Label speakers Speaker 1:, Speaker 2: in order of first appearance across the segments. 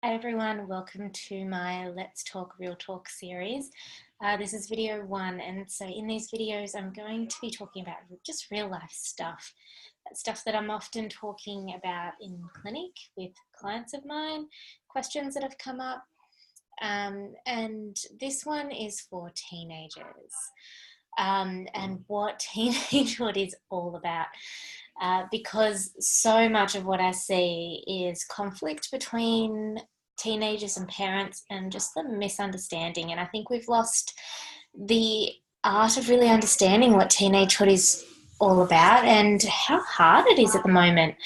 Speaker 1: Hi everyone, welcome to my Let's Talk Real Talk series. This is video 1, and so in these videos I'm going to be talking about just real life stuff. Stuff that I'm often talking about in clinic with clients of mine, questions that have come up, and this one is for teenagers and what teenagehood is all about. Because so much of what I see is conflict between teenagers and parents and just the misunderstanding. And I think we've lost the art of really understanding what teenagehood is all about and how hard it is at the moment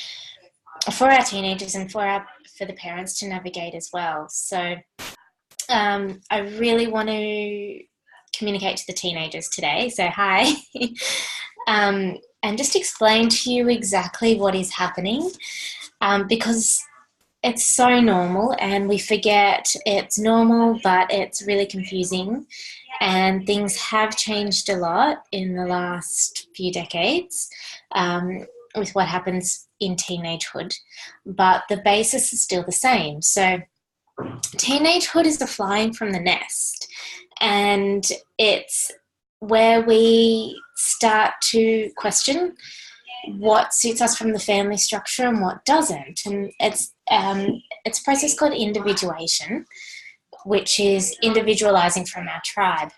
Speaker 1: for our teenagers and for the parents to navigate as well. So I really want to communicate to the teenagers today. So hi. And just explain to you exactly what is happening, because it's so normal and we forget it's normal, but it's really confusing, and things have changed a lot in the last few decades with what happens in teenagehood, but the basis is still the same. So teenagehood is the flying from the nest, and it's where we start to question what suits us from the family structure and what doesn't. And it's a process called individuation, which is individualizing from our tribe.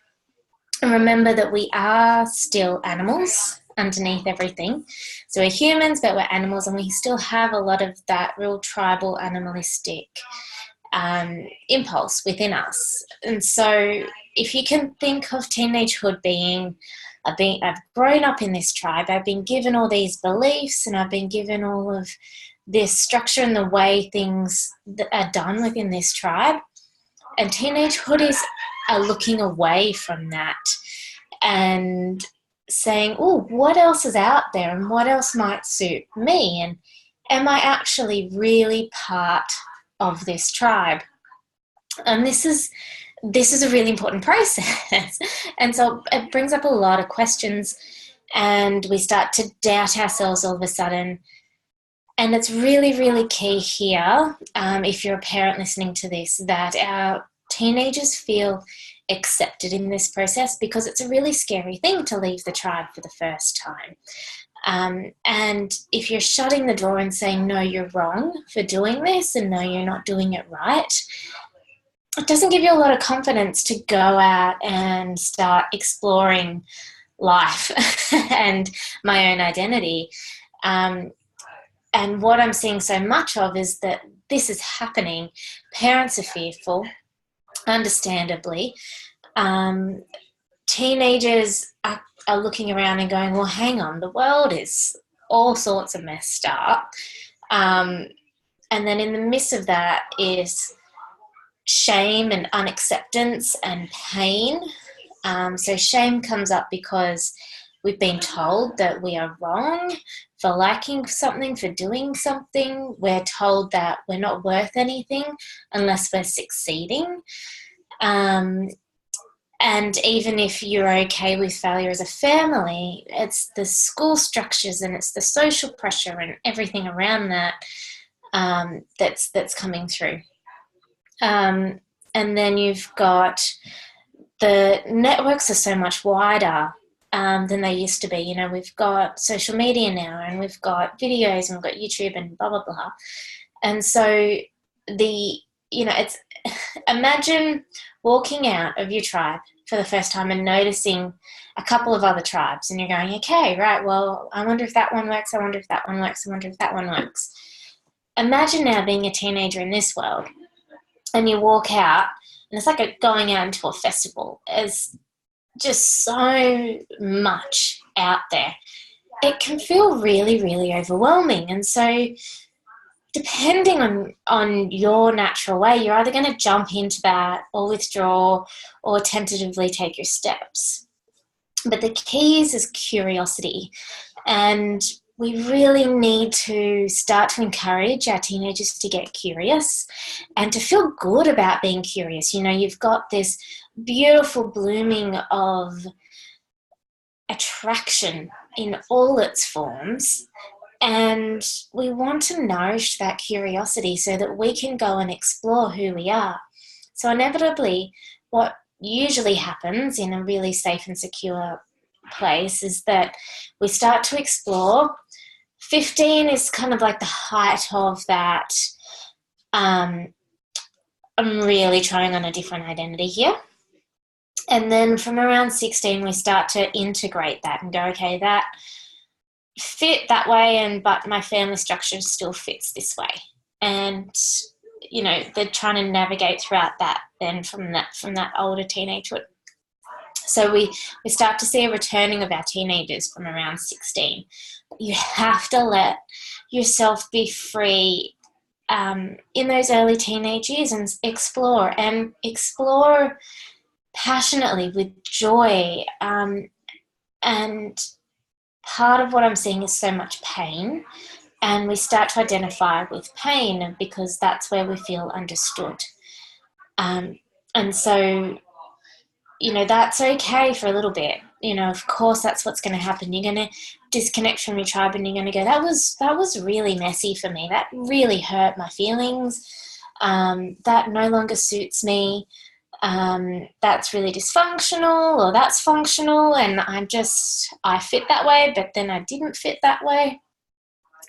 Speaker 1: And remember that we are still animals underneath everything. So we're humans, but we're animals, and we still have a lot of that real tribal, animalistic impulse within us. And so if you can think of teenagehood being, I've grown up in this tribe, I've been given all these beliefs, and I've been given all of this structure and the way things that are done within this tribe. And teenagehood is looking away from that and saying, oh, what else is out there and what else might suit me? And am I actually really part of this tribe? And this is a really important process. And so it brings up a lot of questions, and we start to doubt ourselves all of a sudden. And it's really, really key here, if you're a parent listening to this, that our teenagers feel accepted in this process, because it's a really scary thing to leave the tribe for the first time. And if you're shutting the door and saying, no, you're wrong for doing this, and no, you're not doing it right, it doesn't give you a lot of confidence to go out and start exploring life and my own identity. And what I'm seeing so much of is that this is happening. Parents are fearful, understandably. Teenagers are looking around and going, well, hang on, the world is all sorts of messed up. And then in the midst of that is shame and unacceptance and pain. So shame comes up because we've been told that we are wrong for liking something, for doing something. We're told that we're not worth anything unless we're succeeding. And even if you're okay with failure as a family, it's the school structures and it's the social pressure and everything around that that's coming through. And then you've got the networks are so much wider than they used to be. You know, we've got social media now, and we've got videos, and we've got YouTube and blah, blah, blah. And so it's imagine walking out of your tribe for the first time and noticing a couple of other tribes, and you're going, okay, right, well, I wonder if that one works, I wonder if that one works, I wonder if that one works. Imagine now being a teenager in this world, and you walk out, and it's like going out into a festival. There's just so much out there. It can feel really, really overwhelming. And so depending on your natural way, you're either going to jump into that or withdraw or tentatively take your steps. But the key is curiosity. And we really need to start to encourage our teenagers to get curious and to feel good about being curious. You know, you've got this beautiful blooming of attraction in all its forms, And we want to nourish that curiosity so that we can go and explore who we are. So inevitably, what usually happens in a really safe and secure place is that we start to explore. 15 is kind of like the height of that, I'm really trying on a different identity here. And then from around 16, we start to integrate that and go, okay, that fit that way, but my family structure still fits this way. And, you know, they're trying to navigate throughout that then from that older teenagehood. So we start to see a returning of our teenagers from around 16. You have to let yourself be free in those early teenage years and explore passionately with joy. And part of what I'm seeing is so much pain, and we start to identify with pain because that's where we feel understood. And so, you know, that's okay for a little bit. You know, of course, that's what's going to happen. You're going to disconnect from your tribe and you're going to go, that was really messy for me. That really hurt my feelings. That no longer suits me. That's really dysfunctional, or that's functional, and I fit that way, but then I didn't fit that way.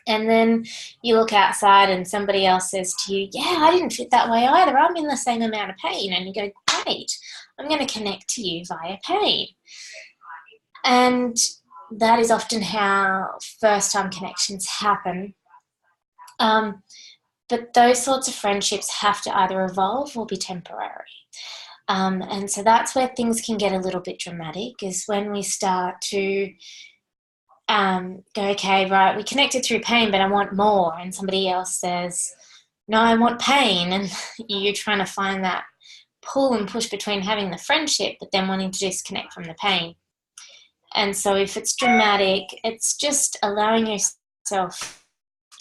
Speaker 1: And then you look outside and somebody else says to you, yeah, I didn't fit that way either. I'm in the same amount of pain. And you go, great, I'm going to connect to you via pain. And that is often how first-time connections happen. But those sorts of friendships have to either evolve or be temporary. And so that's where things can get a little bit dramatic, is when we start to go, okay, right, we connected through pain, but I want more. And somebody else says, no, I want pain. And you're trying to find that pull and push between having the friendship, but then wanting to disconnect from the pain. And so if it's dramatic, it's just allowing yourself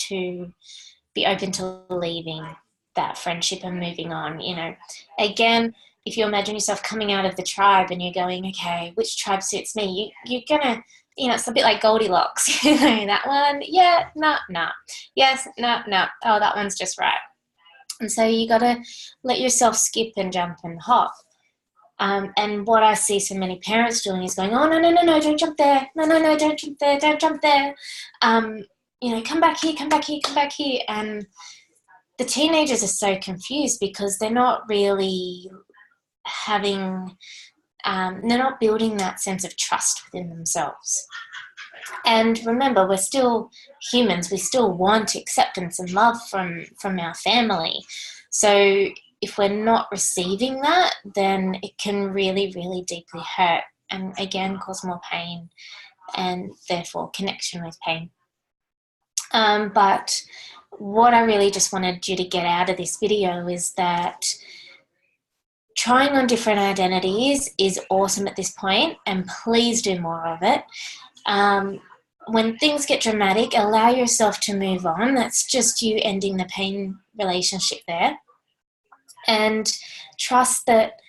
Speaker 1: to be open to leaving that friendship and moving on. You know, again, if you imagine yourself coming out of the tribe and you're going, okay, which tribe suits me? You're going to, you know, it's a bit like Goldilocks. You know, that one, yeah, no. Yes, no. Oh, that one's just right. And so you got to let yourself skip and jump and hop. And what I see so many parents doing is going, oh, no, don't jump there. No, don't jump there. You know, come back here. And the teenagers are so confused because they're not really they're not building that sense of trust within themselves. And remember, we're still humans. We still want acceptance and love from our family. So if we're not receiving that, then it can really, really deeply hurt and, again, cause more pain and, therefore, connection with pain. But what I really just wanted you to get out of this video is that trying on different identities is awesome at this point, and please do more of it. When things get dramatic, allow yourself to move on. That's just you ending the pain relationship there. And trust that,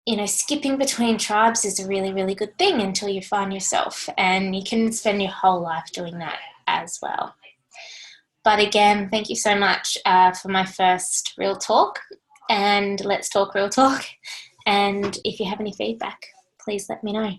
Speaker 1: you know, skipping between tribes is a really, really good thing until you find yourself. And you can spend your whole life doing that as well. But again, thank you so much for my first real talk. And let's talk real talk. And if you have any feedback, please let me know.